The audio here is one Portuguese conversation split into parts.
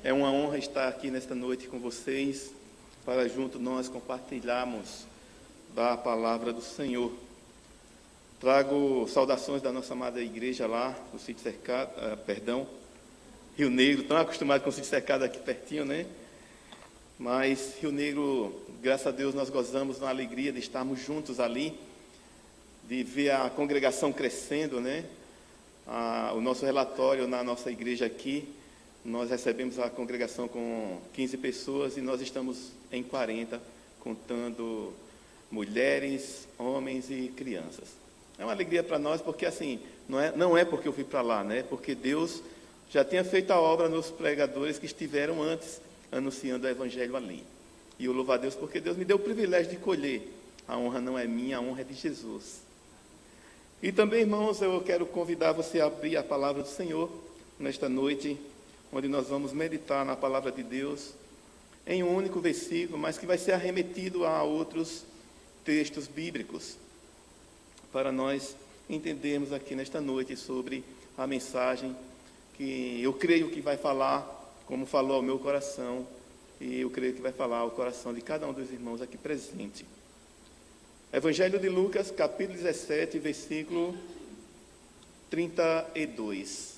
É uma honra estar aqui nesta noite com vocês, para junto nós compartilharmos da palavra do Senhor. Trago saudações da nossa amada igreja lá, do sítio cercado, Rio Negro, tão acostumado com o sítio cercado aqui pertinho, né? Mas Rio Negro, graças a Deus, nós gozamos na alegria de estarmos juntos ali, de ver a congregação crescendo, né? O nosso relatório na nossa igreja aqui, nós recebemos a congregação com 15 pessoas e nós estamos em 40, contando mulheres, homens e crianças. É uma alegria para nós, porque assim, não é porque eu fui para lá, né? Porque Deus já tinha feito a obra nos pregadores que estiveram antes, anunciando o evangelho ali. E eu louvo a Deus porque Deus me deu o privilégio de colher. A honra não é minha, a honra é de Jesus. E também, irmãos, eu quero convidar você a abrir a palavra do Senhor nesta noite, onde nós vamos meditar na palavra de Deus, em um único versículo, mas que vai ser arremetido a outros textos bíblicos, para nós entendermos aqui nesta noite sobre a mensagem que eu creio que vai falar, como falou ao meu coração, e eu creio que vai falar ao coração de cada um dos irmãos aqui presente. Evangelho de Lucas, capítulo 17, versículo 32.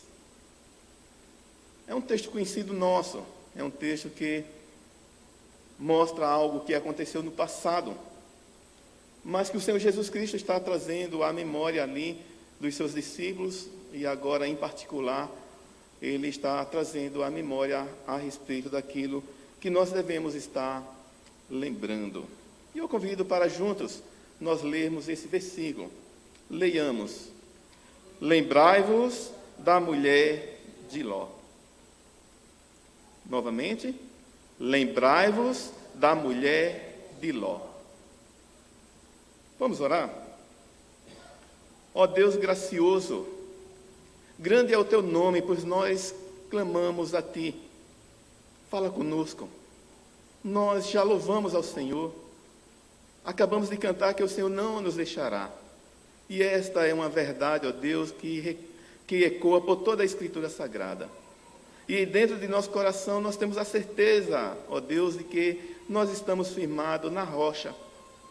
É um texto conhecido nosso, é um texto que mostra algo que aconteceu no passado, mas que o Senhor Jesus Cristo está trazendo à memória ali dos seus discípulos, e agora em particular, Ele está trazendo à memória a respeito daquilo que nós devemos estar lembrando. E eu convido para juntos nós lermos esse versículo. Leiamos. Lembrai-vos da mulher de Ló. Novamente, lembrai-vos da mulher de Ló. Vamos orar? Ó Deus gracioso, grande é o teu nome, pois nós clamamos a ti. Fala conosco. Nós já louvamos ao Senhor. Acabamos de cantar que o Senhor não nos deixará. E esta é uma verdade, ó Deus, que ecoa por toda a Escritura Sagrada. E dentro de nosso coração nós temos a certeza, ó Deus, de que nós estamos firmados na rocha.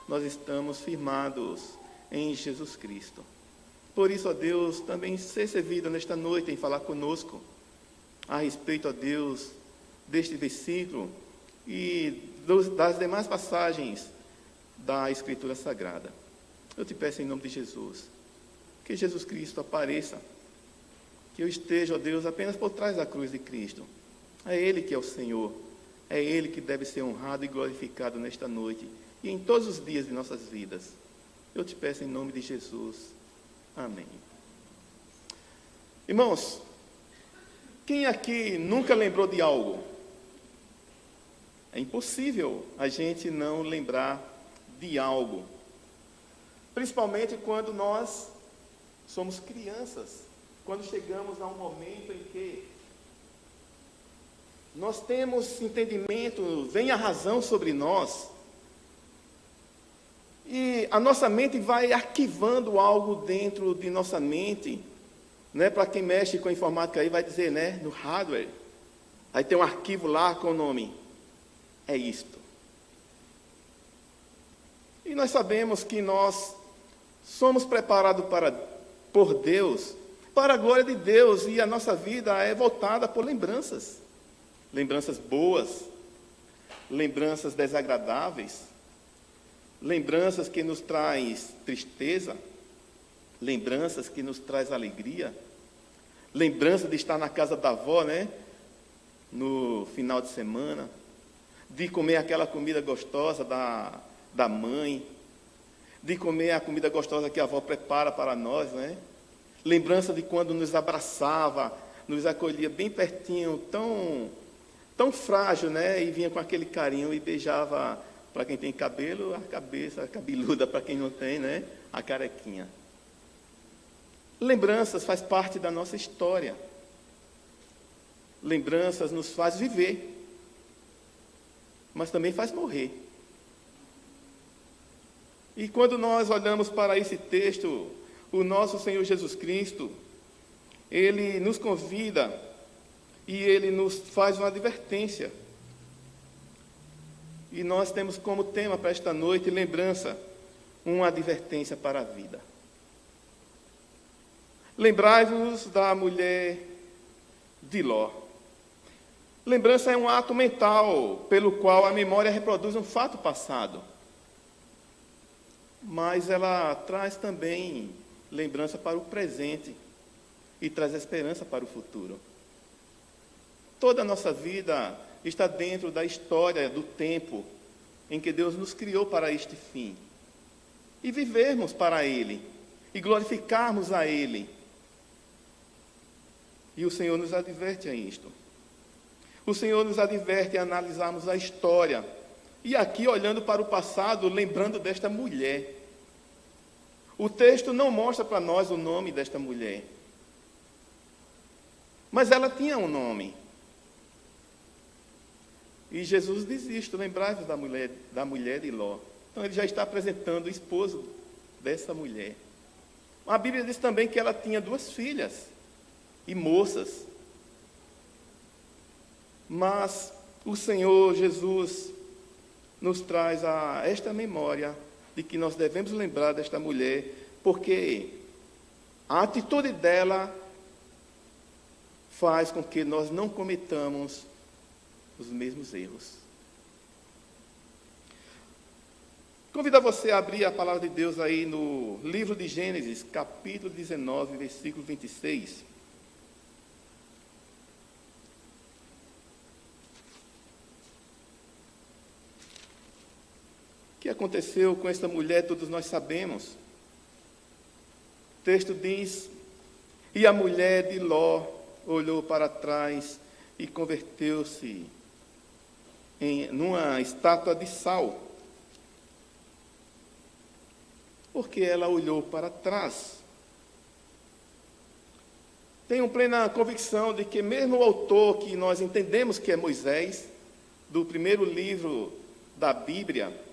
Nós estamos firmados em Jesus Cristo. Por isso, ó Deus, também ser servido nesta noite em falar conosco a respeito, ó Deus, deste versículo e das demais passagens da Escritura Sagrada. Eu te peço em nome de Jesus, que Jesus Cristo apareça, que eu esteja, ó Deus, apenas por trás da cruz de Cristo. É Ele que é o Senhor, é Ele que deve ser honrado e glorificado nesta noite e em todos os dias de nossas vidas. Eu te peço em nome de Jesus. Amém. Irmãos, quem aqui nunca lembrou de algo? É impossível a gente não lembrar de algo, principalmente quando nós somos crianças, quando chegamos a um momento em que nós temos entendimento, vem a razão sobre nós, e a nossa mente vai arquivando algo dentro de nossa mente, né? Para quem mexe com informática aí vai dizer, né? No hardware, aí tem um arquivo lá com o nome, é isto. E nós sabemos que nós somos preparados por Deus, para a glória de Deus, e a nossa vida é voltada por lembranças. Lembranças boas, lembranças desagradáveis, lembranças que nos traz tristeza, lembranças que nos traz alegria, lembrança de estar na casa da avó, né? No final de semana, de comer aquela comida gostosa da mãe, de comer a comida gostosa que a avó prepara para nós, né? Lembrança de quando nos abraçava, nos acolhia bem pertinho, tão frágil, né? E vinha com aquele carinho e beijava, para quem tem cabelo, a cabeça cabeluda, para quem não tem, né? A carequinha. Lembranças faz parte da nossa história. Lembranças nos faz viver, mas também faz morrer. E quando nós olhamos para esse texto, o nosso Senhor Jesus Cristo, Ele nos convida e ele nos faz uma advertência. E nós temos como tema para esta noite, lembrança, uma advertência para a vida. Lembrai-vos da mulher de Ló. Lembrança é um ato mental pelo qual a memória reproduz um fato passado. Mas ela traz também lembrança para o presente e traz esperança para o futuro. Toda a nossa vida está dentro da história do tempo em que Deus nos criou para este fim. E vivermos para Ele, e glorificarmos a Ele. E o Senhor nos adverte a isto. O Senhor nos adverte a analisarmos a história. E aqui, olhando para o passado, lembrando desta mulher. O texto não mostra para nós o nome desta mulher. Mas ela tinha um nome. E Jesus diz isto, lembrai-vos da mulher de Ló. Então ele já está apresentando o esposo dessa mulher. A Bíblia diz também que ela tinha 2 filhas e moças. Mas o Senhor Jesus nos traz a esta memória de que nós devemos lembrar desta mulher, porque a atitude dela faz com que nós não cometamos os mesmos erros. Convido você a abrir a palavra de Deus aí no livro de Gênesis, capítulo 19, versículo 26. O que aconteceu com esta mulher, todos nós sabemos. O texto diz: e a mulher de Ló olhou para trás e converteu-se numa estátua de sal. Porque ela olhou para trás. Tenho plena convicção de que mesmo o autor, que nós entendemos que é Moisés, do primeiro livro da Bíblia,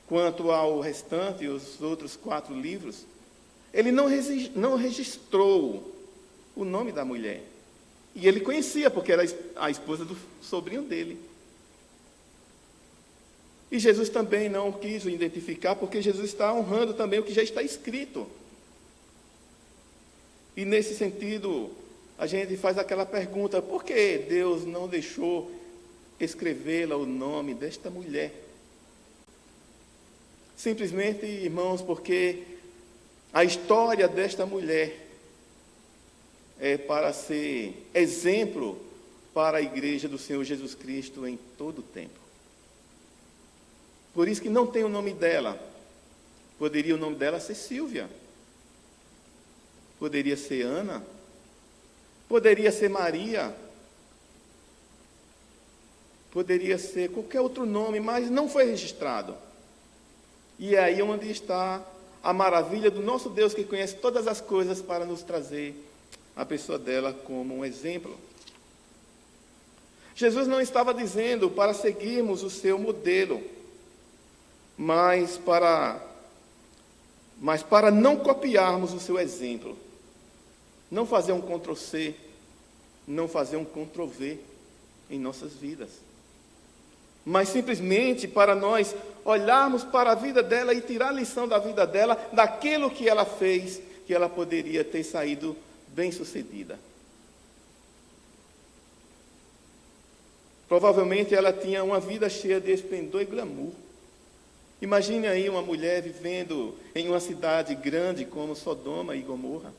quanto ao restante, os outros 4 livros, ele não registrou o nome da mulher. E ele conhecia, porque era a esposa do sobrinho dele. E Jesus também não quis o identificar, porque Jesus está honrando também o que já está escrito. E nesse sentido, a gente faz aquela pergunta: por que Deus não deixou escrevê-la o nome desta mulher? Simplesmente, irmãos, porque a história desta mulher é para ser exemplo para a igreja do Senhor Jesus Cristo em todo o tempo. Por isso que não tem o nome dela. Poderia o nome dela ser Sílvia. Poderia ser Ana. Poderia ser Maria. Poderia ser qualquer outro nome, mas não foi registrado. E é aí onde está a maravilha do nosso Deus, que conhece todas as coisas, para nos trazer a pessoa dela como um exemplo. Jesus não estava dizendo para seguirmos o seu modelo, mas para não copiarmos o seu exemplo. Não fazer um Ctrl+C, não fazer um Ctrl+V em nossas vidas. Mas simplesmente para nós olharmos para a vida dela e tirar a lição da vida dela, daquilo que ela fez, que ela poderia ter saído bem-sucedida. Provavelmente ela tinha uma vida cheia de esplendor e glamour. Imagine aí uma mulher vivendo em uma cidade grande como Sodoma e Gomorra,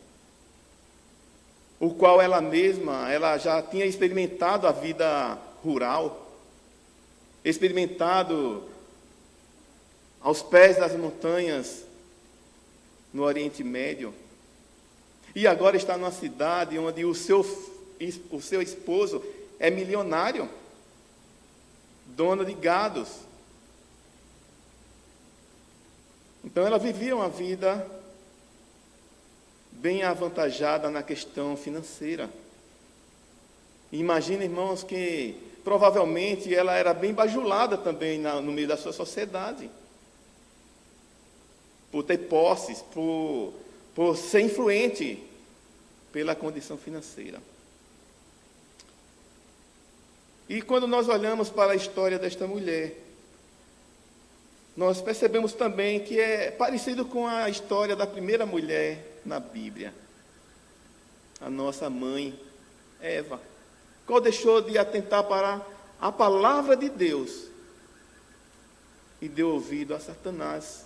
o qual ela já tinha experimentado a vida rural, experimentado aos pés das montanhas no Oriente Médio, e agora está numa cidade onde o seu esposo é milionário, dono de gados. Então ela vivia uma vida bem avantajada na questão financeira. Imagina, irmãos, que provavelmente ela era bem bajulada também no meio da sua sociedade, por ter posses, por ser influente pela condição financeira. E quando nós olhamos para a história desta mulher, nós percebemos também que é parecido com a história da primeira mulher na Bíblia, a nossa mãe, Eva, qual deixou de atentar para a palavra de Deus e deu ouvido a Satanás.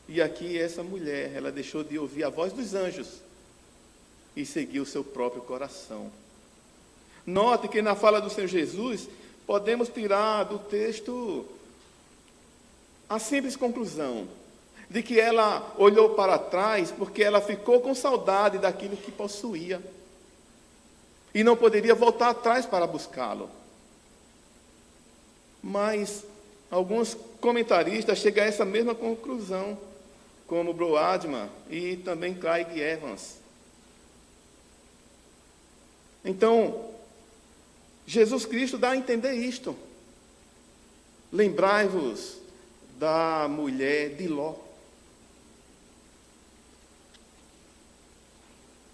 E aqui essa mulher, ela deixou de ouvir a voz dos anjos e seguiu o seu próprio coração. Note que na fala do Senhor Jesus, podemos tirar do texto a simples conclusão de que ela olhou para trás porque ela ficou com saudade daquilo que possuía e não poderia voltar atrás para buscá-lo. Mas alguns comentaristas chegam a essa mesma conclusão, como Broadman e também Craig Evans. Então, Jesus Cristo dá a entender isto. Lembrai-vos da mulher de Ló.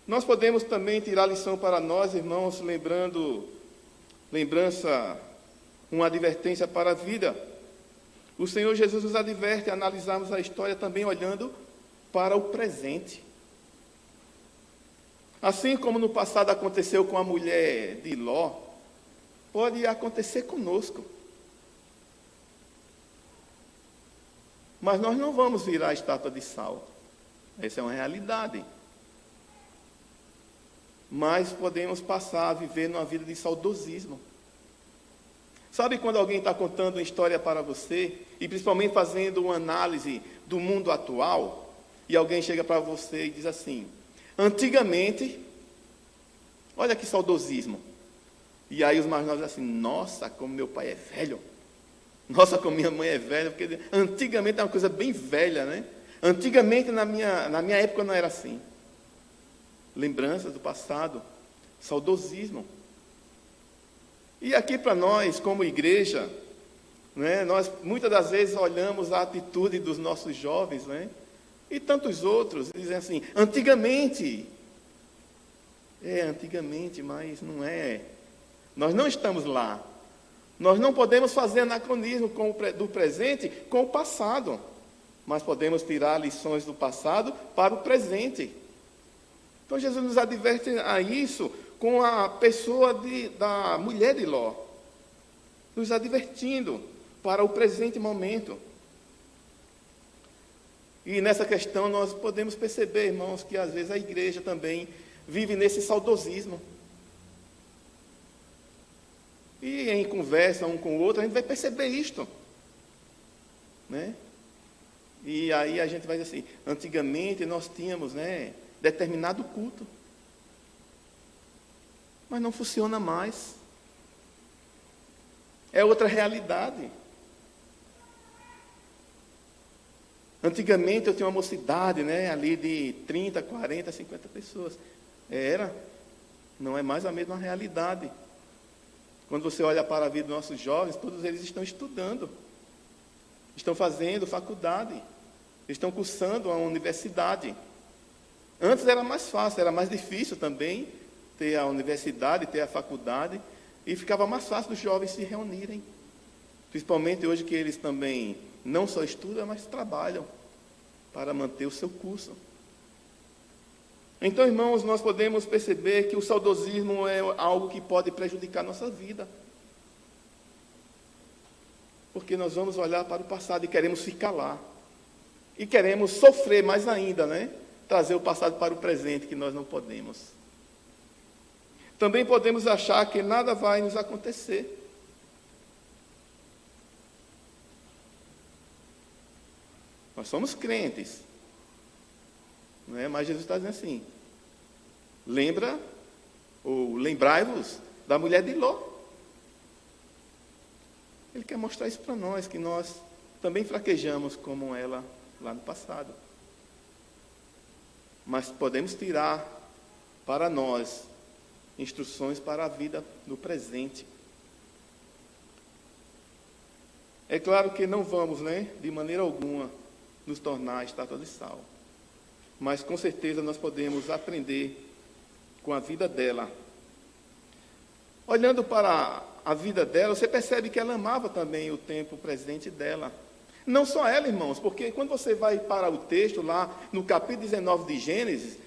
Nós podemos também tirar lição para nós, irmãos, uma advertência para a vida. O Senhor Jesus nos adverte a analisarmos a história também olhando para o presente. Assim como no passado aconteceu com a mulher de Ló, pode acontecer conosco. Mas nós não vamos virar a estátua de sal. Essa é uma realidade. Mas podemos passar a viver numa vida de saudosismo. Sabe quando alguém está contando uma história para você, e principalmente fazendo uma análise do mundo atual, e alguém chega para você e diz assim: antigamente, olha que saudosismo. E aí os mais novos dizem assim: nossa, como meu pai é velho. Nossa, como minha mãe é velha. Porque antigamente é uma coisa bem velha, né? Antigamente, na minha época, não era assim. Lembranças do passado, saudosismo. E aqui para nós, como igreja, né, nós muitas das vezes olhamos a atitude dos nossos jovens, né, e tantos outros, dizem assim: antigamente. Antigamente, mas não é. Nós não estamos lá. Nós não podemos fazer anacronismo do presente com o passado, mas podemos tirar lições do passado para o presente. Então Jesus nos adverte a isso com a pessoa da mulher de Ló, nos advertindo para o presente momento. E nessa questão nós podemos perceber, irmãos, que às vezes a igreja também vive nesse saudosismo. E em conversa um com o outro, a gente vai perceber isto, né? E aí a gente vai dizer assim: antigamente nós tínhamos, né, determinado culto, mas não funciona mais. É outra realidade. Antigamente eu tinha uma mocidade, né, ali de 30, 40, 50 pessoas. Não é mais a mesma realidade. Quando você olha para a vida dos nossos jovens, todos eles estão estudando, estão fazendo faculdade, estão cursando a universidade. Antes era mais fácil, era mais difícil também ter a universidade, ter a faculdade, e ficava mais fácil dos jovens se reunirem. Principalmente hoje que eles também não só estudam, mas trabalham para manter o seu curso. Então, irmãos, nós podemos perceber que o saudosismo é algo que pode prejudicar a nossa vida. Porque nós vamos olhar para o passado e queremos ficar lá. E queremos sofrer mais ainda, né? Trazer o passado para o presente, que nós não podemos. Também podemos achar que nada vai nos acontecer. Nós somos crentes, não é? Mas Jesus está dizendo assim: lembrai-vos da mulher de Ló. Ele quer mostrar isso para nós, que nós também fraquejamos como ela lá no passado. Mas podemos tirar para nós instruções para a vida no presente. É claro que não vamos, né, de maneira alguma, nos tornar estátua de sal. Mas com certeza nós podemos aprender com a vida dela. Olhando para a vida dela, você percebe que ela amava também o tempo presente dela. Não só ela, irmãos, porque quando você vai para o texto lá no capítulo 19 de Gênesis,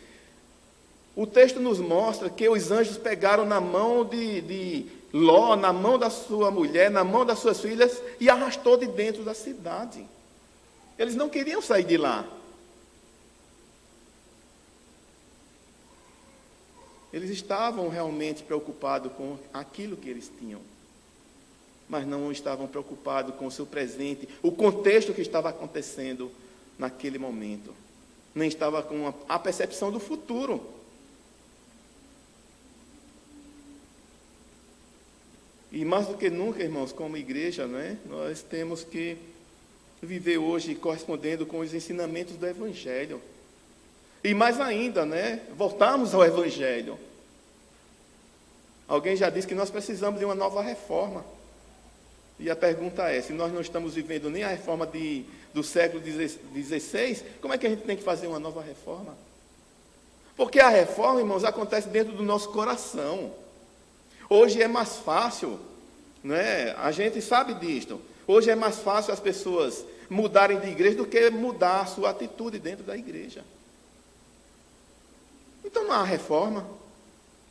o texto nos mostra que os anjos pegaram na mão de Ló, na mão da sua mulher, na mão das suas filhas e arrastou de dentro da cidade. Eles não queriam sair de lá. Eles estavam realmente preocupados com aquilo que eles tinham, mas não estavam preocupados com o seu presente, o contexto que estava acontecendo naquele momento. Nem estava com a percepção do futuro. E mais do que nunca, irmãos, como igreja, nós temos que viver hoje correspondendo com os ensinamentos do Evangelho. E mais ainda, voltarmos ao Evangelho. Alguém já disse que nós precisamos de uma nova reforma. E a pergunta é, se nós não estamos vivendo nem a reforma do século XVI, como é que a gente tem que fazer uma nova reforma? Porque a reforma, irmãos, acontece dentro do nosso coração. Hoje é mais fácil, a gente sabe disto. Hoje é mais fácil as pessoas mudarem de igreja do que mudar a sua atitude dentro da igreja. Então não há reforma,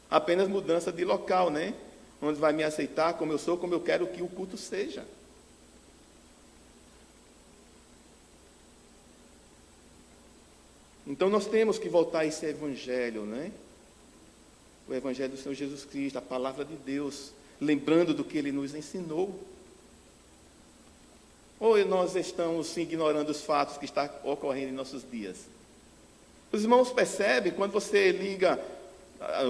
apenas mudança de local, onde vai me aceitar como eu sou, como eu quero que o culto seja. Então nós temos que voltar a esse Evangelho, o Evangelho do Senhor Jesus Cristo, a Palavra de Deus, lembrando do que Ele nos ensinou. Ou nós estamos ignorando os fatos que estão ocorrendo em nossos dias? Os irmãos percebem, quando você liga,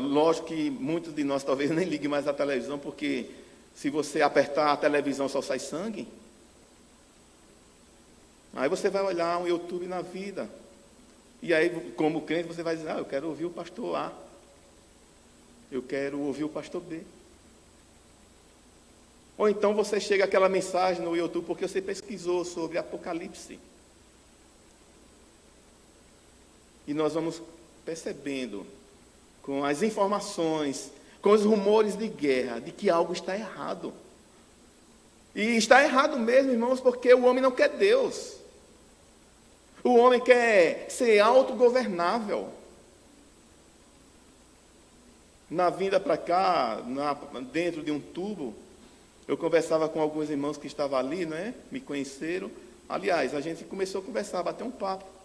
lógico que muitos de nós talvez nem liguem mais a televisão, porque se você apertar a televisão só sai sangue. Aí você vai olhar um YouTube na vida, e aí como crente você vai dizer, eu quero ouvir o pastor A, eu quero ouvir o pastor B. Ou então você chega àquela mensagem no YouTube porque você pesquisou sobre Apocalipse. E nós vamos percebendo, com as informações, com os rumores de guerra, de que algo está errado. E está errado mesmo, irmãos, porque o homem não quer Deus. O homem quer ser autogovernável. Na vinda para cá, dentro de um tubo, eu conversava com alguns irmãos que estavam ali, me conheceram. Aliás, a gente começou a conversar, bater um papo.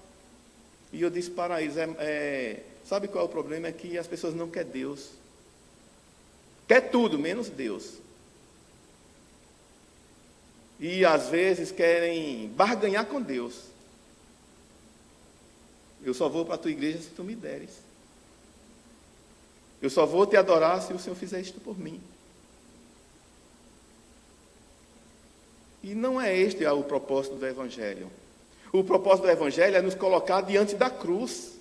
E eu disse para eles, sabe qual é o problema? É que as pessoas não querem Deus. Quer tudo, menos Deus. E às vezes querem barganhar com Deus. Eu só vou para a tua igreja se tu me deres. Eu só vou te adorar se o Senhor fizer isto por mim. E não é este o propósito do Evangelho. O propósito do Evangelho é nos colocar diante da cruz,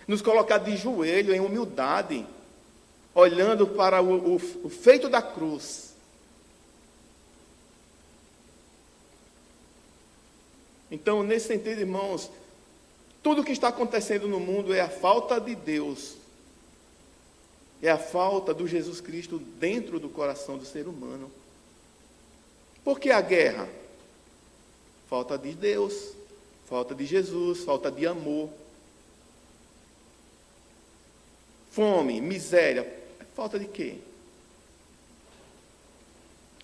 nos colocar de joelho, em humildade, olhando para o feito da cruz. Então, nesse sentido, irmãos, tudo o que está acontecendo no mundo é a falta de Deus, é a falta do Jesus Cristo dentro do coração do ser humano. Por que a guerra? Falta de Deus, falta de Jesus, falta de amor. Fome, miséria, falta de quê?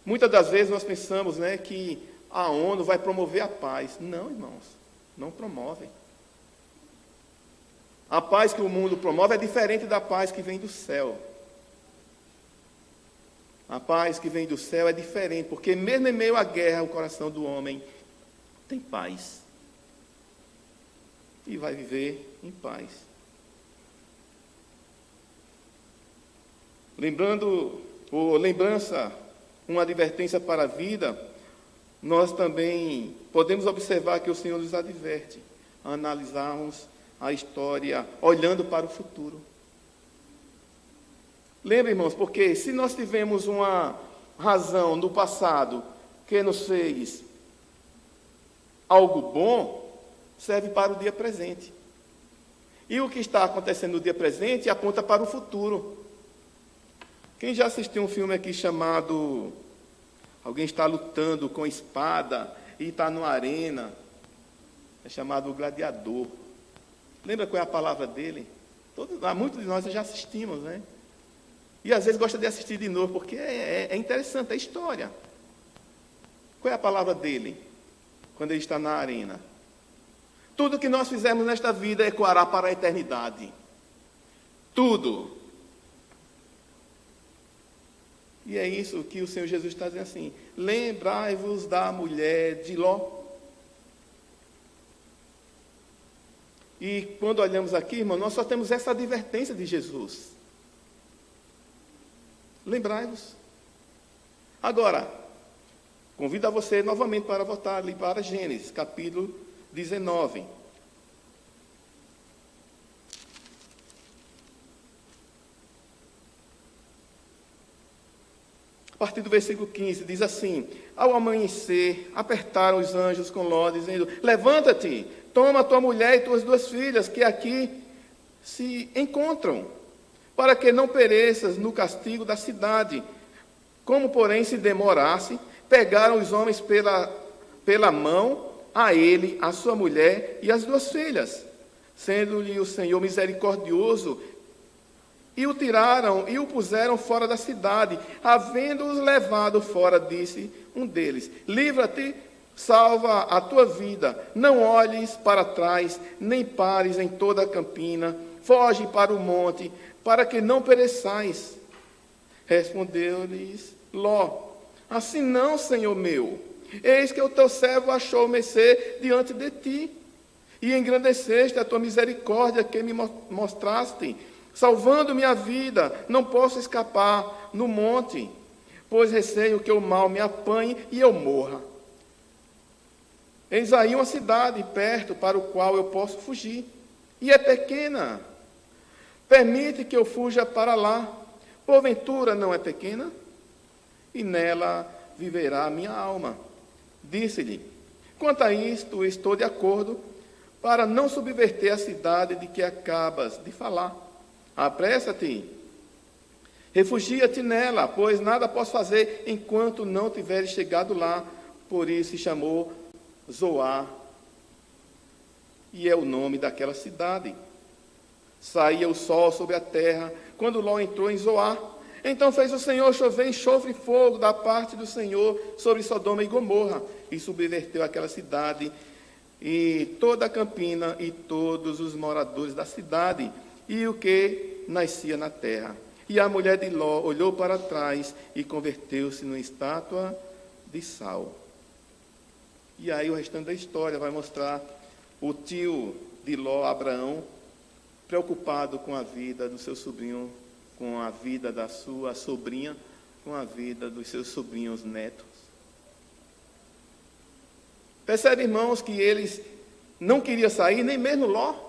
Muitas das vezes nós pensamos, que a ONU vai promover a paz. Não, irmãos, não promove. A paz que o mundo promove é diferente da paz que vem do céu. A paz que vem do céu é diferente, porque mesmo em meio à guerra, o coração do homem tem paz. E vai viver em paz. Lembrança, uma advertência para a vida, nós também podemos observar que o Senhor nos adverte a analisarmos a história olhando para o futuro. Lembra, irmãos, porque se nós tivemos uma razão no passado que nos fez algo bom, serve para o dia presente. E o que está acontecendo no dia presente aponta para o futuro. Quem já assistiu um filme aqui chamado Alguém está lutando com espada e está numa arena? É chamado O Gladiador. Lembra qual é a palavra dele? Muitos de nós já assistimos, né? E às vezes gosta de assistir de novo, porque é interessante a história. Qual é a palavra dele quando ele está na arena? Tudo que nós fizermos nesta vida ecoará para a eternidade. Tudo. E é isso que o Senhor Jesus está dizendo assim: lembrai-vos da mulher de Ló. E quando olhamos aqui, irmão, nós só temos essa advertência de Jesus. Lembrai-vos. Agora, convido a você novamente para voltar ali para Gênesis, capítulo 19. A partir do versículo 15, diz assim: ao amanhecer, apertaram os anjos com Ló, dizendo: levanta-te, toma tua mulher e tuas 2 filhas, que aqui se encontram, para que não pereças no castigo da cidade. Como, porém, se demorasse, pegaram os homens pela mão, a ele, a sua mulher e as 2 filhas, sendo-lhe o Senhor misericordioso, e o tiraram e o puseram fora da cidade. Havendo-os levado fora, disse um deles: livra-te, salva a tua vida, não olhes para trás, nem pares em toda a campina, foge para o monte, para que não pereçais. Respondeu-lhes Ló: assim não, Senhor meu, eis que o teu servo achou mercê diante de ti, e engrandeceste a tua misericórdia que me mostraste, salvando minha vida. Não posso escapar no monte, pois receio que o mal me apanhe e eu morra. Eis aí uma cidade perto para o qual eu posso fugir, e é pequena. Permite que eu fuja para lá. Porventura não é pequena? E nela viverá a minha alma. Disse-lhe: quanto a isto, estou de acordo, para não subverter a cidade de que acabas de falar. Apressa-te, refugia-te nela, pois nada posso fazer enquanto não tiveres chegado lá. Por isso se chamou Zoar, e é o nome daquela cidade. Saía o sol sobre a terra, quando Ló entrou em Zoar. Então fez o Senhor chover enxofre e fogo da parte do Senhor sobre Sodoma e Gomorra, e subverteu aquela cidade, e toda a campina, e todos os moradores da cidade, e o que nascia na terra. E a mulher de Ló olhou para trás e converteu-se numa estátua de sal. E aí o restante da história vai mostrar o tio de Ló, Abraão, preocupado com a vida do seu sobrinho, com a vida da sua sobrinha, com a vida dos seus sobrinhos netos. Percebe, irmãos, que eles não queriam sair, nem mesmo Ló.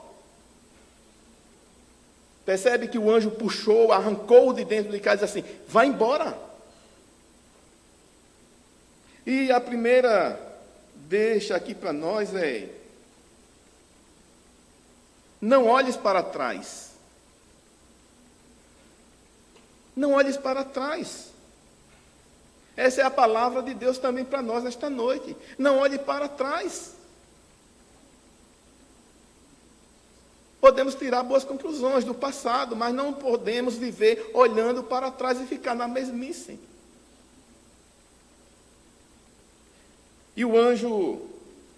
Percebe que o anjo puxou, arrancou de dentro de casa e disse assim: vai embora. E a primeira deixa aqui para nós é: não olhes para trás. Não olhes para trás. Essa é a palavra de Deus também para nós esta noite. Não olhe para trás. Podemos tirar boas conclusões do passado, mas não podemos viver olhando para trás e ficar na mesmice. E o anjo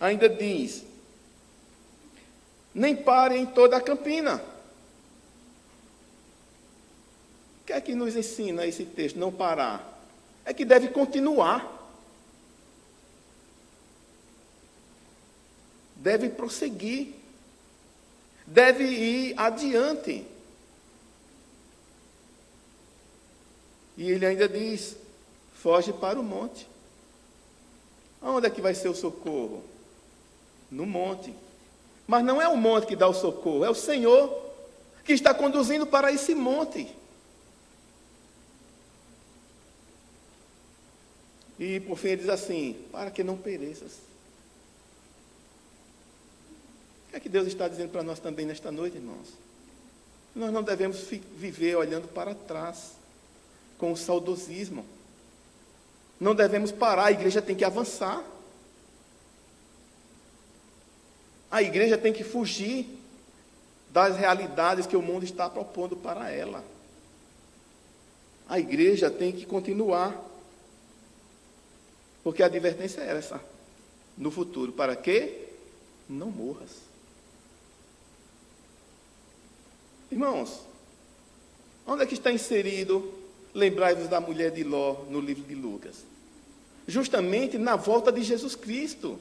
ainda diz: nem pare em toda a campina. O que é que nos ensina esse texto? Não parar. É que deve continuar. Deve prosseguir. Deve ir adiante. E ele ainda diz: foge para o monte. Aonde é que vai ser o socorro? No monte. Mas não é o monte que dá o socorro, é o Senhor que está conduzindo para esse monte. E por fim ele diz assim: para que não pereças. O que é que Deus está dizendo para nós também nesta noite, irmãos? Nós não devemos viver olhando para trás. com o saudosismo. Não devemos parar, a igreja tem que avançar. A igreja tem que fugir das realidades que o mundo está propondo para ela. A igreja tem que continuar. Porque a advertência é essa. No futuro, para que não morras. Irmãos, onde é que está inserido lembrai-vos da mulher de Ló no livro de Lucas? Justamente na volta de Jesus Cristo.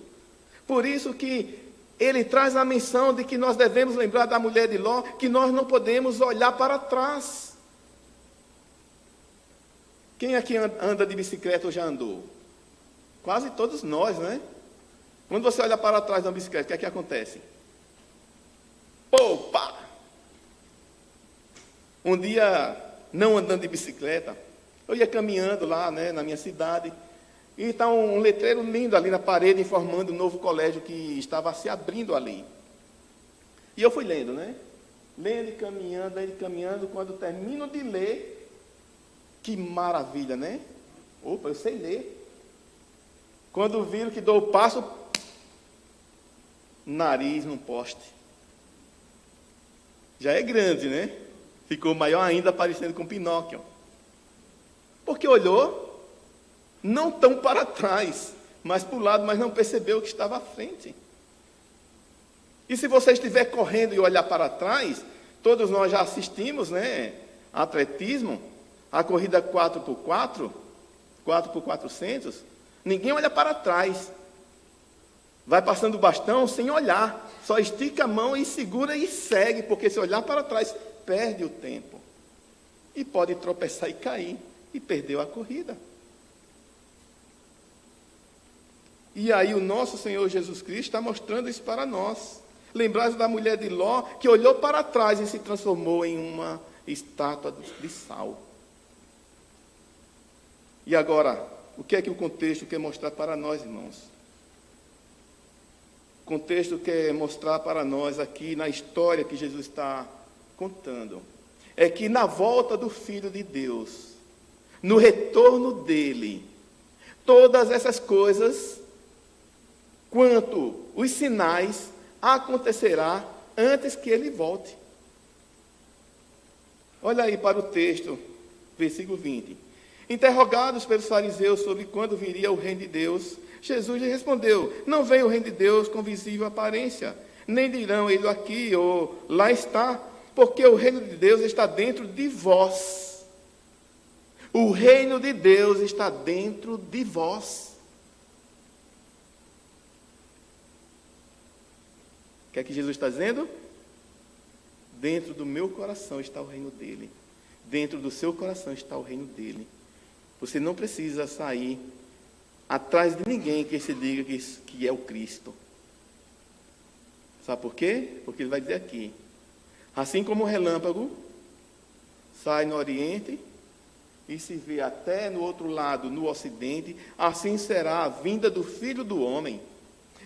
Por isso que ele traz a menção de que nós devemos lembrar da mulher de Ló, que nós não podemos olhar para trás. Quem aqui anda de bicicleta ou já andou? Quase todos nós, né? Quando você olha para trás da bicicleta, o que é que acontece? Opa! Um dia, não andando de bicicleta, eu ia caminhando lá, né, na minha cidade, e está um letreiro lindo ali na parede, informando um novo colégio que estava se abrindo ali. E eu fui lendo, né? Lendo e caminhando, quando termino de ler, que maravilha, né? Opa, eu sei ler. Quando viro que dou o passo, nariz num poste. Já é grande, né? Ficou maior ainda, parecendo com Pinóquio. Porque olhou, não tão para trás, mas para o lado, mas não percebeu o que estava à frente. E se você estiver correndo e olhar para trás, todos nós já assistimos, né? Atletismo, a corrida 4x4, 4x400, ninguém olha para trás. Vai passando o bastão sem olhar, só estica a mão e segura e segue, porque se olhar para trás, perde o tempo. E pode tropeçar e cair, e perdeu a corrida. E aí o nosso Senhor Jesus Cristo está mostrando isso para nós. Lembraram da mulher de Ló, que olhou para trás e se transformou em uma estátua de sal. E agora, o que é que o contexto quer mostrar para nós, irmãos? O contexto quer mostrar para nós aqui, na história que Jesus está contando, é que na volta do Filho de Deus, no retorno dele, todas essas coisas, quanto os sinais, acontecerá antes que ele volte. Olha aí para o texto, versículo 20. Interrogados pelos fariseus sobre quando viria o reino de Deus, Jesus lhe respondeu: não vem o reino de Deus com visível aparência, nem dirão ele aqui ou lá está, porque o reino de Deus está dentro de vós. O reino de Deus está dentro de vós. O que é que Jesus está dizendo? Dentro do meu coração está o reino dele. Dentro do seu coração está o reino dele. Você não precisa sair atrás de ninguém que se diga que é o Cristo. Sabe por quê? Porque ele vai dizer aqui: assim como o relâmpago sai no Oriente e se vê até no outro lado, no Ocidente, assim será a vinda do Filho do Homem.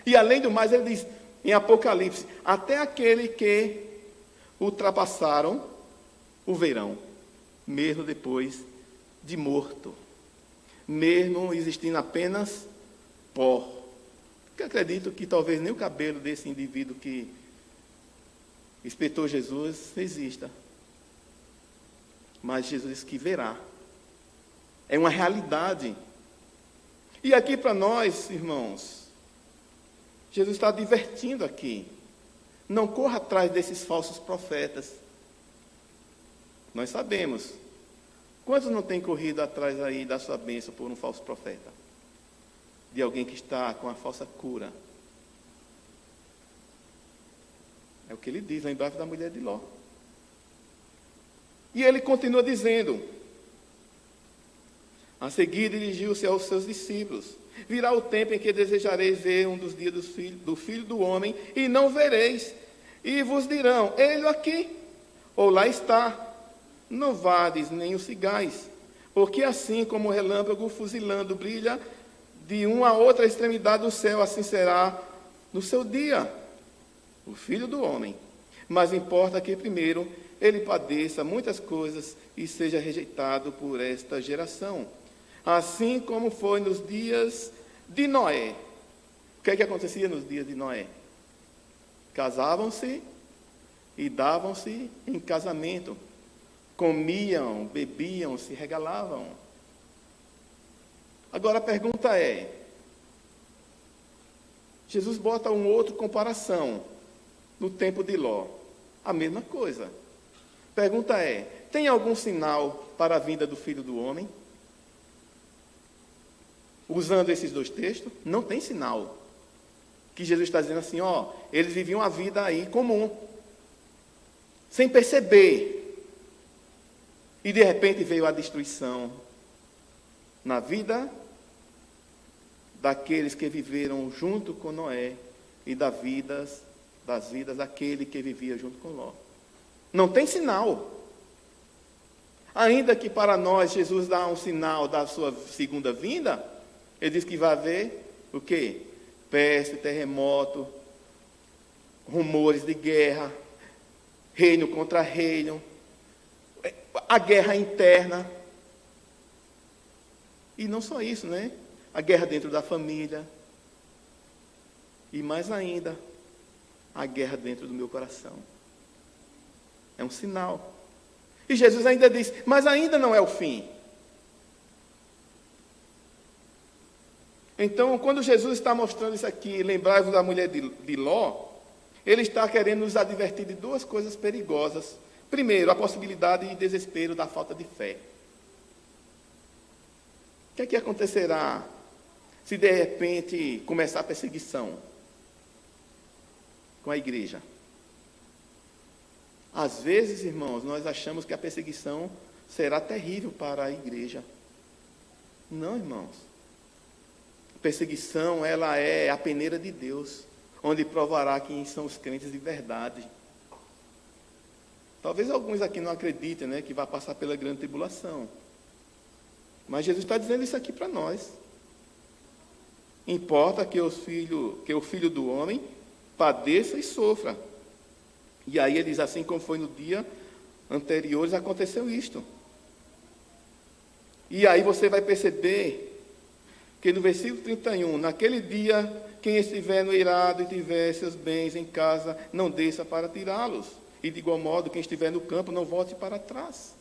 E além do mais, ele diz em Apocalipse: até aquele que ultrapassaram o verão, mesmo depois de morto, mesmo existindo apenas pó. Porque acredito que talvez nem o cabelo desse indivíduo que espetou Jesus exista. Mas Jesus disse que verá. É uma realidade. E aqui para nós, irmãos, Jesus está advertindo aqui: não corra atrás desses falsos profetas. Nós sabemos. Quantos não têm corrido atrás aí da sua bênção por um falso profeta? De alguém que está com a falsa cura. É o que ele diz, lembrar da mulher de Ló. E ele continua dizendo: a seguir dirigiu-se aos seus discípulos: virá o tempo em que desejareis ver um dos dias do Filho do Homem, e não vereis. E vos dirão: ele aqui, ou lá está. Não vades nem o sigais, porque assim como o relâmpago fuzilando brilha de uma a outra extremidade do céu, assim será no seu dia o Filho do Homem. Mas importa que primeiro ele padeça muitas coisas e seja rejeitado por esta geração. Assim como foi nos dias de Noé. O que é que acontecia nos dias de Noé? Casavam-se e davam-se em casamento. Comiam, bebiam, se regalavam. Agora a pergunta é, Jesus bota um outro comparação no tempo de Ló. A mesma coisa. Pergunta é, tem algum sinal para a vinda do Filho do Homem? Usando esses dois textos, não tem sinal. Que Jesus está dizendo assim, ó, eles viviam a vida aí comum, sem perceber. E de repente veio a destruição na vida daqueles que viveram junto com Noé e das vidas daquele que vivia junto com Ló. Não tem sinal. Ainda que para nós Jesus dá um sinal da sua segunda vinda, ele diz que vai haver o quê? Peste, terremoto, rumores de guerra, reino contra reino, a guerra interna. E não só isso, né? A guerra dentro da família. E mais ainda, a guerra dentro do meu coração. É um sinal. E Jesus ainda diz, mas ainda não é o fim. Então, quando Jesus está mostrando isso aqui, lembrai-vos da mulher de Ló, ele está querendo nos advertir de duas coisas perigosas. Primeiro, a possibilidade de desespero da falta de fé. O que é que acontecerá se de repente começar a perseguição com a igreja? Às vezes, irmãos, nós achamos que a perseguição será terrível para a igreja. Não, irmãos. Perseguição, ela é a peneira de Deus, onde provará quem são os crentes de verdade. Talvez alguns aqui não acreditem, né, que vai passar pela grande tribulação. Mas Jesus está dizendo isso aqui para nós. Importa que o filho do homem padeça e sofra. E aí ele diz assim, como foi no dia anterior, aconteceu isto. E aí você vai perceber que no versículo 31, naquele dia, quem estiver no eirado e tiver seus bens em casa, não desça para tirá-los. E de igual modo, quem estiver no campo, não volte para trás.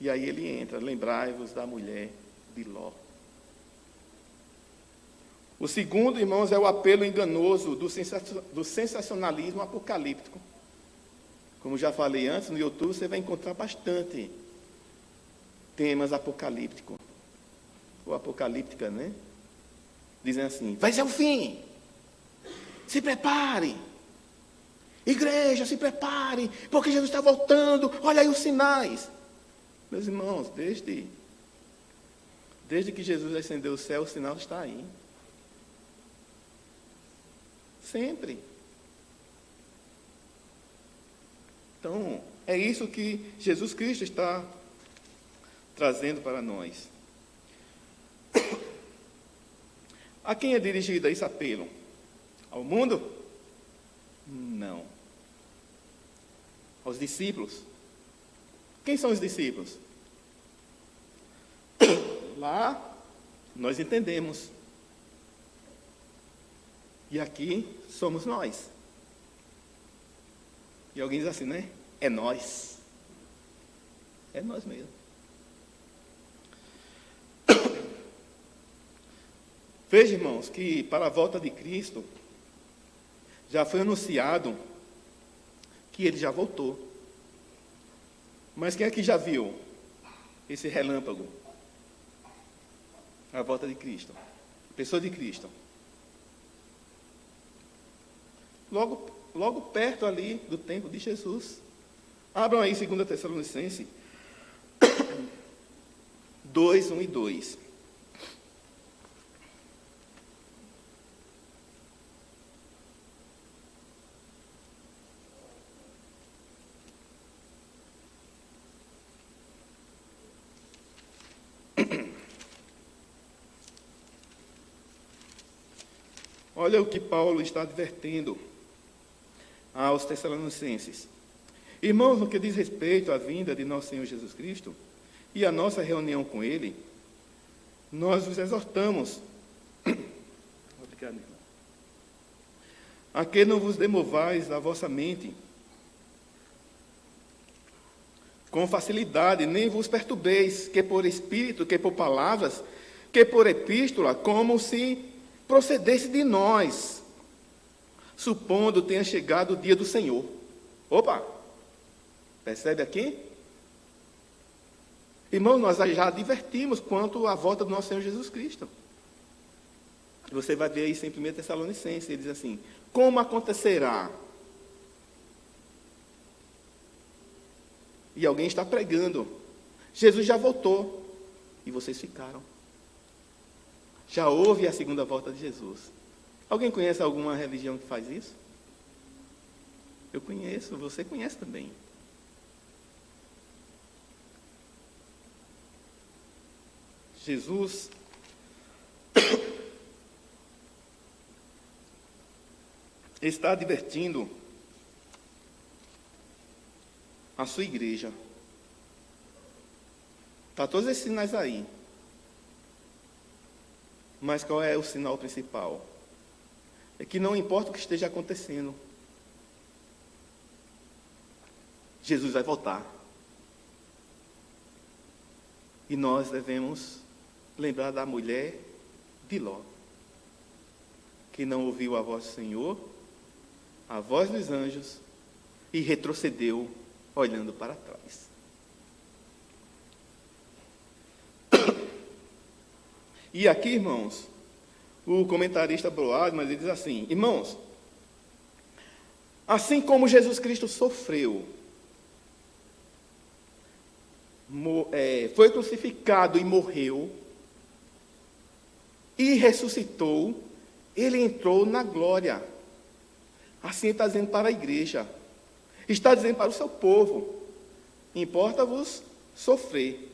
E aí ele entra, lembrai-vos da mulher de Ló. O segundo, irmãos, é o apelo enganoso do sensacionalismo apocalíptico. Como já falei antes, no YouTube você vai encontrar bastante temas apocalípticos. Ou apocalíptica, né? Dizem assim, vai ser o fim. Se prepare. Igreja, se prepare, porque Jesus está voltando. Olha aí os sinais. Meus irmãos, desde que Jesus ascendeu o céu, o sinal está aí. Sempre. Então, é isso que Jesus Cristo está trazendo para nós. A quem é dirigido esse apelo? Ao mundo? Não. Aos discípulos. Quem são os discípulos? Lá, nós entendemos. E aqui somos nós. E alguém diz assim, né? É nós. É nós mesmo. Veja, irmãos, que para a volta de Cristo, já foi anunciado que ele já voltou. Mas quem aqui já viu esse relâmpago? A volta de Cristo. A pessoa de Cristo. Logo perto ali do tempo de Jesus. Abram aí 2 Tessalonicenses 2, 1 e 2. Olha o que Paulo está advertendo aos Tessalonicenses. Irmãos, no que diz respeito à vinda de nosso Senhor Jesus Cristo e à nossa reunião com Ele, nós vos exortamos, obrigado, irmão, a que não vos demovais a vossa mente com facilidade, nem vos perturbeis, que por espírito, que por palavras, que por epístola, como se procedesse de nós, supondo tenha chegado o dia do Senhor. Opa! Percebe aqui? Irmãos, nós já advertimos quanto à volta do nosso Senhor Jesus Cristo. Você vai ver isso em 1 Tessalonicenses, ele diz assim: como acontecerá? E alguém está pregando, Jesus já voltou, e vocês ficaram. Já houve a segunda volta de Jesus. Alguém conhece alguma religião que faz isso? Eu conheço, você conhece também. Jesus está advertindo a sua igreja. Está todos esses sinais aí. Mas qual é o sinal principal? É que não importa o que esteja acontecendo, Jesus vai voltar. E nós devemos lembrar da mulher de Ló, que não ouviu a voz do Senhor, a voz dos anjos, e retrocedeu olhando para trás. E aqui, irmãos, o comentarista Broadman, ele diz assim: irmãos, assim como Jesus Cristo sofreu, foi crucificado e morreu, e ressuscitou, ele entrou na glória. Assim está dizendo para a igreja, está dizendo para o seu povo: importa-vos sofrer,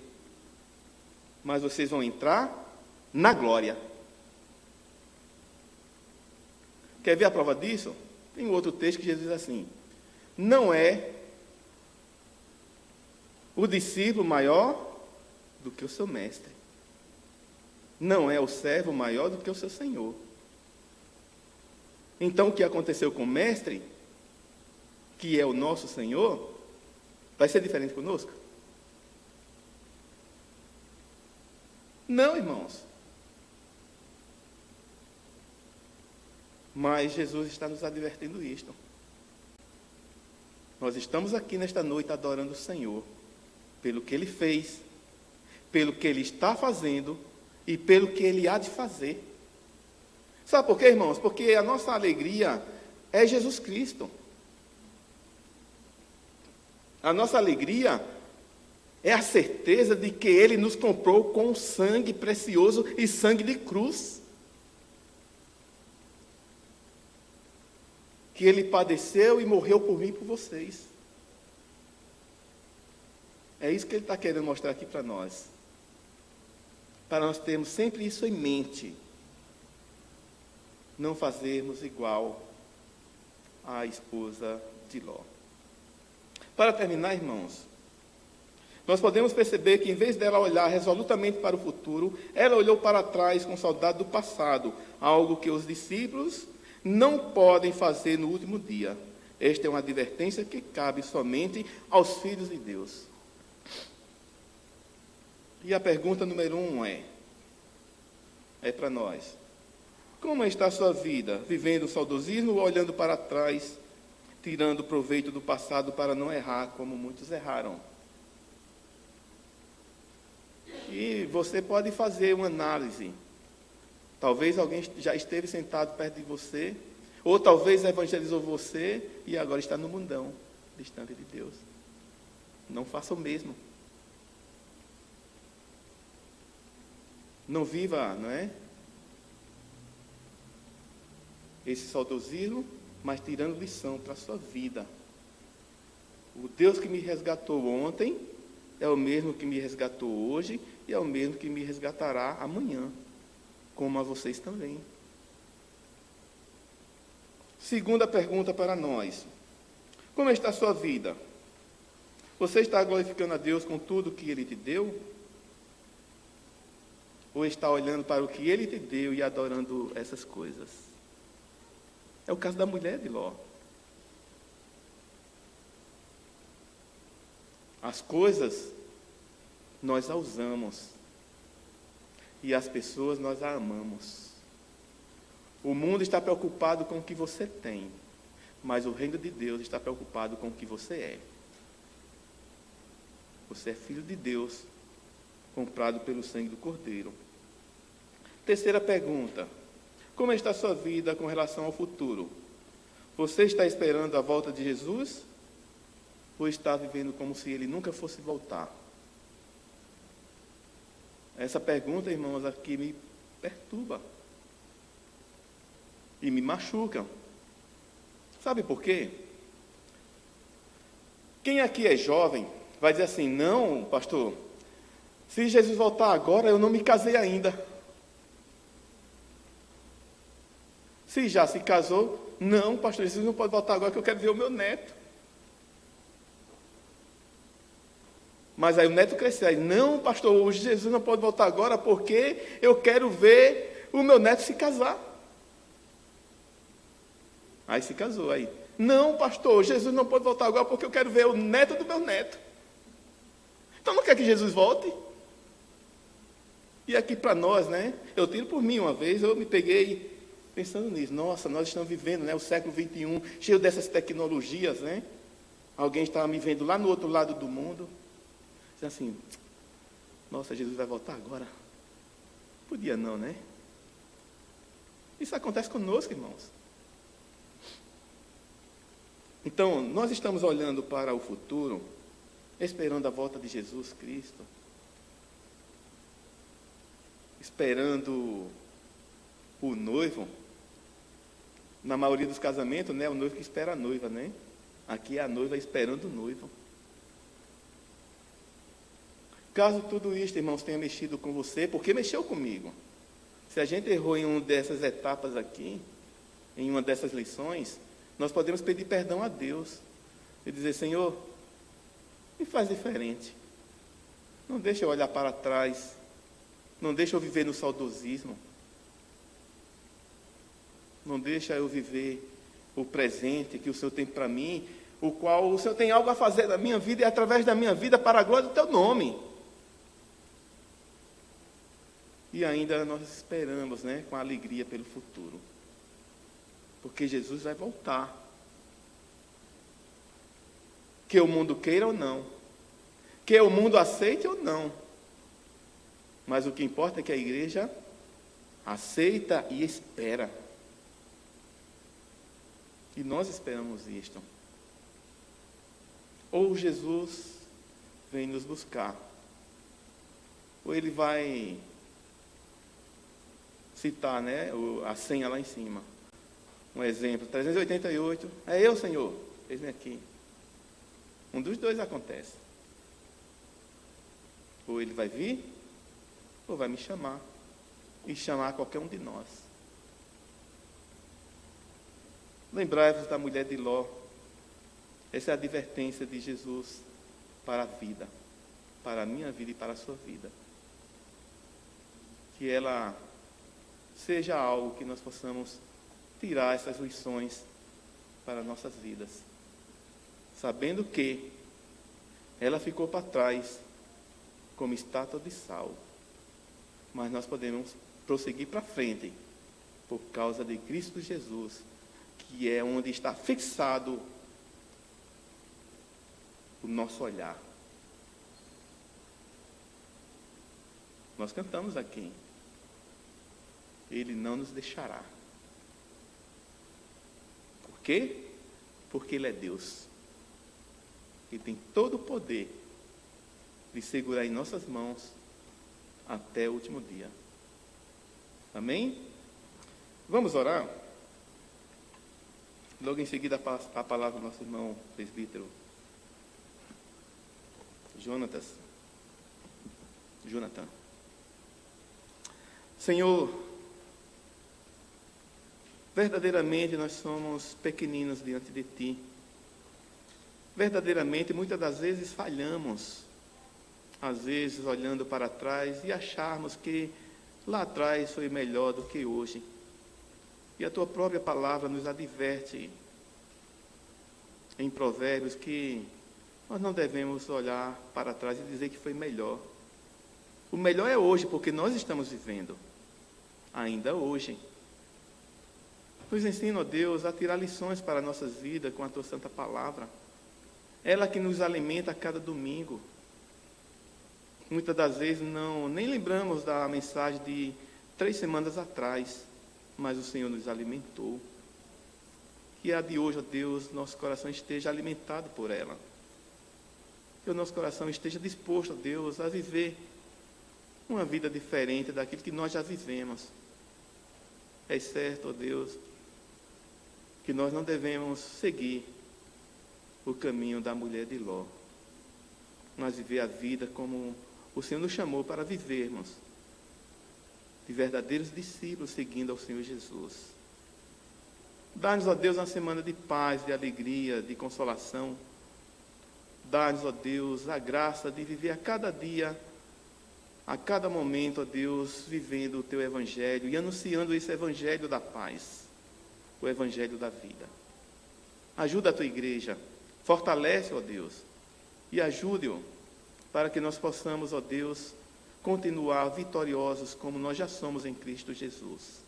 mas vocês vão entrar na glória. Quer ver a prova disso? Tem outro texto que Jesus diz assim: não é o discípulo maior do que o seu mestre, não é o servo maior do que o seu senhor. Então, o que aconteceu com o mestre, que é o nosso Senhor, vai ser diferente conosco? Não, irmãos. Mas Jesus está nos advertindo isto. Nós estamos aqui nesta noite adorando o Senhor, pelo que Ele fez, pelo que Ele está fazendo e pelo que Ele há de fazer. Sabe por quê, irmãos? Porque a nossa alegria é Jesus Cristo. A nossa alegria é a certeza de que Ele nos comprou com sangue precioso e sangue de cruz. Que Ele padeceu e morreu por mim e por vocês. É isso que Ele está querendo mostrar aqui para nós. Para nós termos sempre isso em mente. Não fazermos igual à esposa de Ló. Para terminar, irmãos, nós podemos perceber que, em vez dela olhar resolutamente para o futuro, ela olhou para trás com saudade do passado, algo que os discípulos não podem fazer no último dia. Esta é uma advertência que cabe somente aos filhos de Deus. E a pergunta número 1 é para nós: como está a sua vida? Vivendo o saudosismo ou olhando para trás, tirando proveito do passado para não errar, como muitos erraram? E você pode fazer uma análise. Talvez alguém já esteve sentado perto de você, ou talvez evangelizou você e agora está no mundão, distante de Deus. Não faça o mesmo. Não viva, não é? Esse saudosismo, mas tirando lição para a sua vida. O Deus que me resgatou ontem é o mesmo que me resgatou hoje e é o mesmo que me resgatará amanhã, como a vocês também. Segunda pergunta para nós: como está a sua vida? Você está glorificando a Deus com tudo que Ele te deu? Ou está olhando para o que Ele te deu e adorando essas coisas? É o caso da mulher de Ló. As coisas nós a usamos e as pessoas nós a amamos. O mundo está preocupado com o que você tem, mas o reino de Deus está preocupado com o que você é. Você é filho de Deus, comprado pelo sangue do Cordeiro. Terceira pergunta: como está a sua vida com relação ao futuro? Você está esperando a volta de Jesus? Ou está vivendo como se Ele nunca fosse voltar? Essa pergunta, irmãos, aqui me perturba. E me machuca. Sabe por quê? Quem aqui é jovem vai dizer assim: não, pastor, se Jesus voltar agora, eu não me casei ainda. Se já se casou, não, pastor, Jesus não pode voltar agora que eu quero ver o meu neto. Mas aí o neto cresceu. Aí, não, pastor, hoje Jesus não pode voltar agora porque eu quero ver o meu neto se casar. Aí se casou. Aí, não, pastor, Jesus não pode voltar agora porque eu quero ver o neto do meu neto. Então não quer que Jesus volte? E aqui para nós, né? Eu tiro por mim uma vez, eu me peguei pensando nisso. Nossa, nós estamos vivendo, né, o século XXI, cheio dessas tecnologias, né? Alguém estava me vendo lá no outro lado do mundo. Assim, nossa, Jesus vai voltar agora. Podia não, né? Isso acontece conosco, irmãos. Então, nós estamos olhando para o futuro, esperando a volta de Jesus Cristo, esperando o noivo. Na maioria dos casamentos, né, o noivo que espera a noiva, né? Aqui é a noiva esperando o noivo. Caso tudo isto, irmãos, tenha mexido com você, porque mexeu comigo. Se a gente errou em uma dessas etapas aqui, em uma dessas lições, nós podemos pedir perdão a Deus e dizer: Senhor, me faz diferente. Não deixa eu olhar para trás. Não deixa eu viver no saudosismo. Não deixa eu viver o presente que o Senhor tem para mim, o qual o Senhor tem algo a fazer na minha vida e através da minha vida para a glória do Teu nome. E ainda nós esperamos, né, com alegria pelo futuro. Porque Jesus vai voltar. Que o mundo queira ou não. Que o mundo aceite ou não. Mas o que importa é que a igreja aceita e espera. E nós esperamos isto. Ou Jesus vem nos buscar, ou Ele vai citar, né, a senha lá em cima. Um exemplo, 388, é eu, Senhor, eis-me aqui. Um dos dois acontece. Ou Ele vai vir, ou vai me chamar, e chamar qualquer um de nós. Lembrai-vos da mulher de Ló. Essa é a advertência de Jesus para a vida, para a minha vida e para a sua vida. Que ela seja algo que nós possamos tirar essas lições para nossas vidas, sabendo que ela ficou para trás como estátua de sal, mas nós podemos prosseguir para frente por causa de Cristo Jesus, que é onde está fixado o nosso olhar. Nós cantamos aqui: Ele não nos deixará. Por quê? Porque Ele é Deus. Ele tem todo o poder de segurar em nossas mãos até o último dia. Amém? Vamos orar? Logo em seguida a palavra do nosso irmão presbítero Jonathan. Senhor, verdadeiramente nós somos pequeninos diante de Ti. verdadeiramente, muitas das vezes falhamos, às vezes olhando para trás e acharmos que lá atrás foi melhor do que hoje. E a tua própria palavra nos adverte em Provérbios que nós não devemos olhar para trás e dizer que foi melhor. O melhor é hoje, porque nós estamos vivendo, ainda hoje. Nos ensina, ó Deus, a tirar lições para nossas vidas com a tua santa palavra. Ela que nos alimenta a cada domingo. Muitas das vezes nem lembramos da mensagem de 3 semanas atrás, mas o Senhor nos alimentou. Que a de hoje, ó Deus, nosso coração esteja alimentado por ela. Que o nosso coração esteja disposto, ó Deus, a viver uma vida diferente daquilo que nós já vivemos. É certo, ó Deus, que nós não devemos seguir o caminho da mulher de Ló, mas viver a vida como o Senhor nos chamou para vivermos, de verdadeiros discípulos seguindo ao Senhor Jesus. Dá-nos, ó Deus, uma semana de paz, de alegria, de consolação. Dá-nos, ó Deus, a graça de viver a cada dia, a cada momento, ó Deus, vivendo o Teu Evangelho e anunciando esse Evangelho da paz, o Evangelho da vida. Ajuda a Tua igreja, fortalece, ó Deus, e ajude-o para que nós possamos, ó Deus, continuar vitoriosos como nós já somos em Cristo Jesus.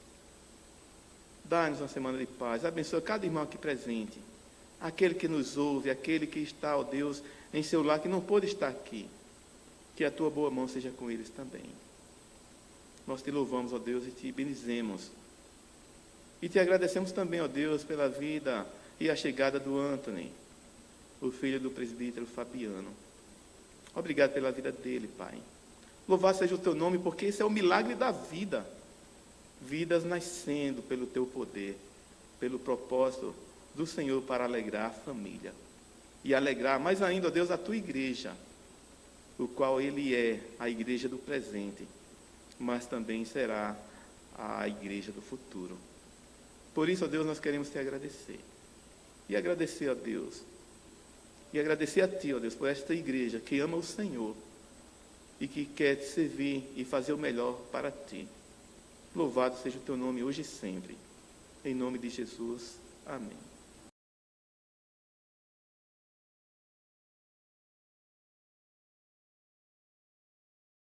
Dá-nos uma semana de paz, abençoa cada irmão aqui presente, aquele que nos ouve, aquele que está, ó Deus, em seu lar, que não pôde estar aqui, que a Tua boa mão seja com eles também. Nós Te louvamos, ó Deus, e Te bendizemos. E Te agradecemos também, ó Deus, pela vida e a chegada do Anthony, o filho do presbítero Fabiano. Obrigado pela vida dele, Pai. Louvado seja o Teu nome, porque esse é o milagre da vida. Vidas nascendo pelo Teu poder, pelo propósito do Senhor para alegrar a família. E alegrar mais ainda, ó Deus, a Tua igreja, o qual Ele é a igreja do presente, mas também será a igreja do futuro. Por isso, ó Deus, nós queremos Te agradecer. E agradecer a Deus. E agradecer a Ti, ó Deus, por esta igreja que ama o Senhor e que quer Te servir e fazer o melhor para Ti. Louvado seja o Teu nome hoje e sempre. Em nome de Jesus. Amém.